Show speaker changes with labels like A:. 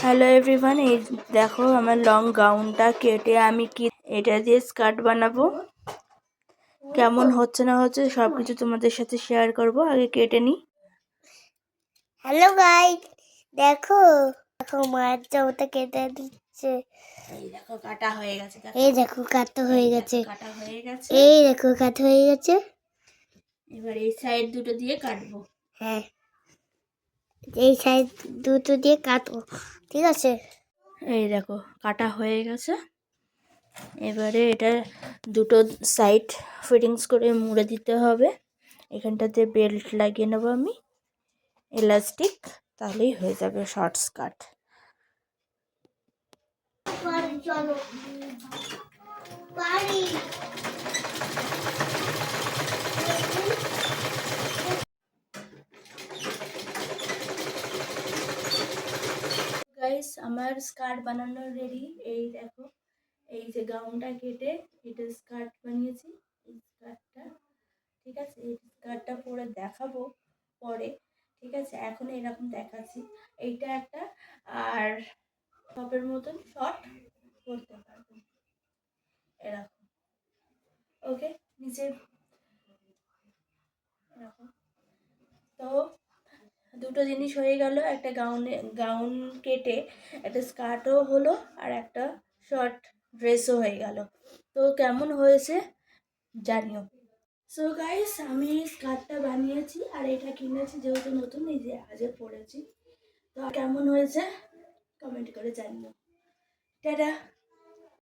A: Hello everyone, এই দেখো আমার লং গাউনটা কেটে আমি কি এটা দিয়ে স্কার্ট বানাবো। কেমন হচ্ছে না হচ্ছে সব কিছু তোমাদের সাথে শেয়ার করব। আগে কেটে নি।
B: হ্যালো গাইস, দেখো দেখো মায়ের জামাটা কেটে দিচ্ছে।
A: এই দেখো কাটা হয়ে গেছে।
B: এই দেখো কাটা হয়ে গেছে।
A: কাটা হয়ে গেছে।
B: এই দেখো কাটা হয়ে গেছে।
A: এবার এই সাইড দুটো দিয়ে কাটবো।
B: হ্যাঁ, এই সাইড দুটো দিয়ে কাটবো, ঠিক আছে?
A: এই দেখো কাটা হয়ে গেছে। এবারে এটা দুটো সাইড ফিটিংস করে মুড়ে দিতে হবে। এখানটাতে বেল্ট লাগিয়ে নেবো আমি, ইলাস্টিক, তাহলেই হয়ে যাবে শর্ট স্কার্ট।
B: চলো পারি।
A: গাইস, আমার স্কার্ট বানানো রেডি। এই দেখো, এই যে গাউনটা কেটে এটা স্কার্ট বানিয়েছি। এই স্কার্টটা, ঠিক আছে, এই স্কার্টটা পরে দেখাবো পরে, ঠিক আছে? এখন এরকম দেখাচ্ছি। এইটা একটা, আর টপের মতন শর্ট পরতে পারবো এরকম। ওকে, নিচে এরকম। তো দুটো জিনিস হয়ে গেল, একটা গাউন কেটে একটা স্কার্টও হলো, আর একটা শর্ট ড্রেসও হয়ে গেল। তো কেমন হয়েছে জানিও। সো গাইস, আমি স্কার্টটা বানিয়েছি আর এটা কিনেছি যেহেতু নতুন, এই যে আজকে পরেছি। তো কেমন হয়েছে কমেন্ট করে জানিও। টাটা।